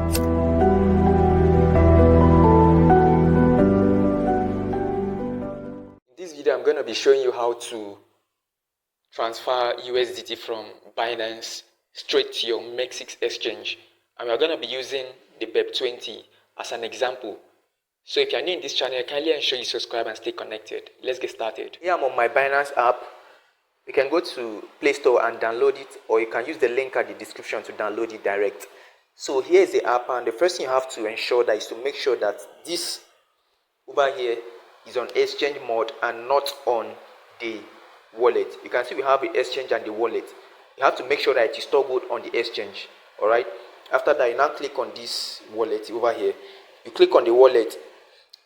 In this video, I'm going to be showing you how to transfer USDT from Binance straight to your Mexc exchange. And we're going to be using the BEP20 as an example. So if you're new in this channel, kindly ensure you subscribe and stay connected. Let's get started. Here I'm on my Binance app. You can go to Play Store and download it, or you can use the link at the description to download it direct. So here is the app, and the first thing you have to ensure that is to make sure that this over here is on exchange mode and not on the wallet. You can see we have the exchange and the wallet. You have to make sure that it is toggled on the exchange. Alright. After that, you now click on this wallet over here. You click on the wallet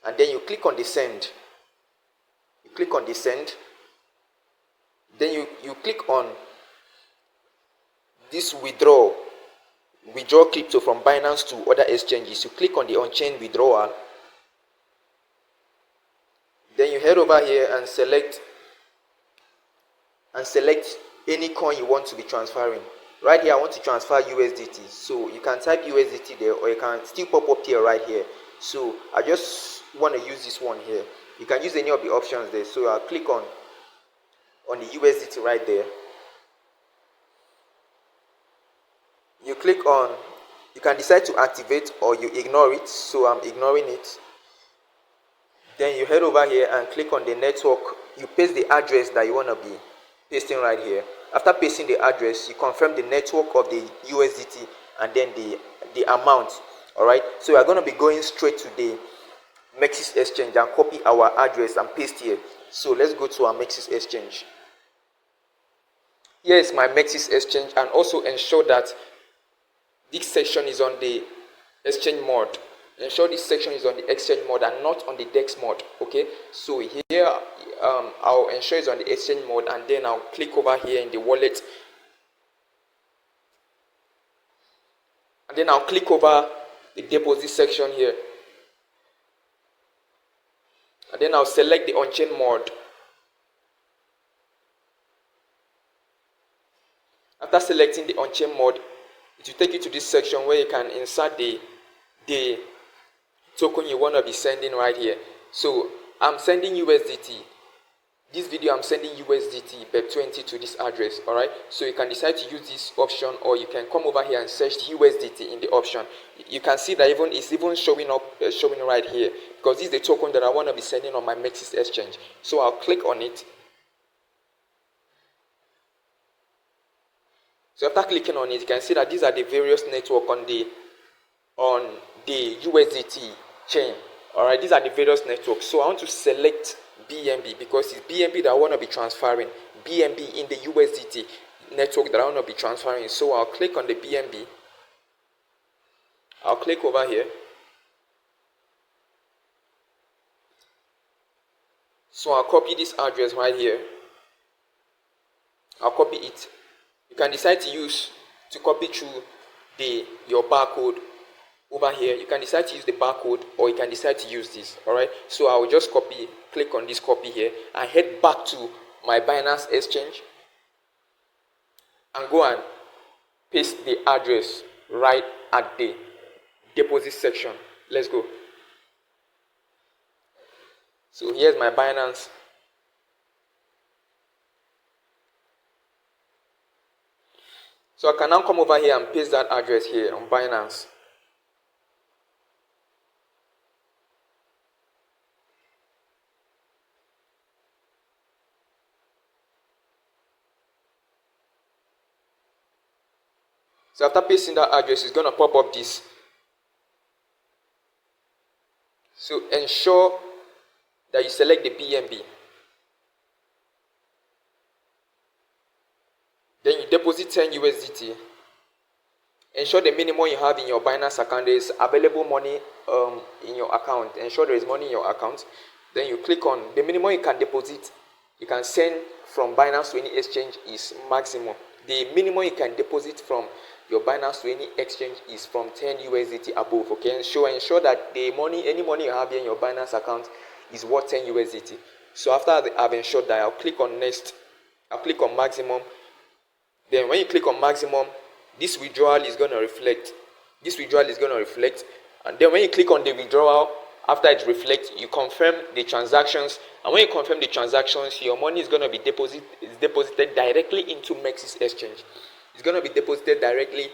and then you click on the send. You click on the send. Then you click on this withdraw crypto from Binance to other exchanges. You click on the on-chain withdrawal. Then you head over here and select any coin you want to be transferring. Right here I want to transfer USDT, so you can type USDT there, or you can still pop up here right here. So I just want to use this one here. You can use any of the options there. So I'll click on the USDT right there. You click on, you can decide to activate or you ignore it. So I'm ignoring it. Then you head over here and click on the network. You paste the address that you want to be pasting right here. After pasting the address, you confirm the network of the USDT and then the amount. Alright, so we are going to be going straight to the Mexc exchange and copy our address and paste here. So let's go to our Mexc exchange. Here is my Mexc exchange, and also ensure that this section is on the exchange mode. Ensure this section is on the exchange mode and not on the DEX mode. Okay, so here I'll ensure it's on the exchange mode, and then I'll click over here in the wallet, and then I'll click over the deposit section here, and then I'll select the on-chain mode. After selecting the on-chain mode, it will take you to this section where you can insert the token you want to be sending right here. So I'm sending USDT. This video I'm sending USDT BEP20 to this address. Alright, so you can decide to use this option, or you can come over here and search USDT in the option. You can see that it's even showing up showing right here, because this is the token that I want to be sending on my Mexc exchange. So I'll click on it. So after clicking on it, you can see that these are the various networks on the USDT chain. Alright, these are the various networks. So I want to select BNB because it's BNB that I want to be transferring. BNB in the USDT network that I want to be transferring. So I'll click on the BNB. I'll click over here. So I'll copy this address right here. I'll copy it. You can decide to copy through your barcode over here. You can decide to use the barcode, or you can decide to use this. Alright, so I will just click on this copy here and head back to my Binance exchange and go and paste the address right at the deposit section. Let's go. So here's my Binance. So I can now come over here and paste that address here on Binance. So after pasting that address, it's going to pop up this. So ensure that you select the BNB. Then you deposit 10 USDT. Ensure the minimum you have in your Binance account, there is available money in your account. Ensure there is money in your account. Then you click on the minimum you can deposit. You can send from Binance to any exchange is maximum. The minimum you can deposit from your Binance to any exchange is from 10 USDT above. Okay, ensure that any money you have here in your Binance account is worth 10 USDT. So after I've ensured that, I'll click on next. I'll click on maximum. Then when you click on maximum, this withdrawal is going to reflect this withdrawal is going to reflect. And then when you click on the withdrawal, after it reflects, you confirm the transactions. And when you confirm the transactions, your money is going to be deposited directly into Mexc exchange. It's going to be deposited directly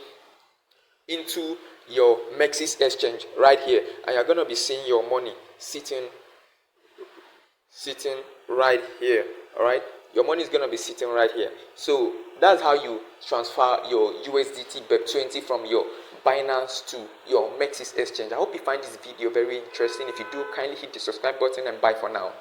into your Mexc exchange right here, and you're going to be seeing your money sitting right here. All right, your money is going to be sitting right here. So that's how you transfer your USDT BEP20 from your Binance to your Mexc exchange. I hope you find this video very interesting. If you do, kindly hit the subscribe button, and bye for now.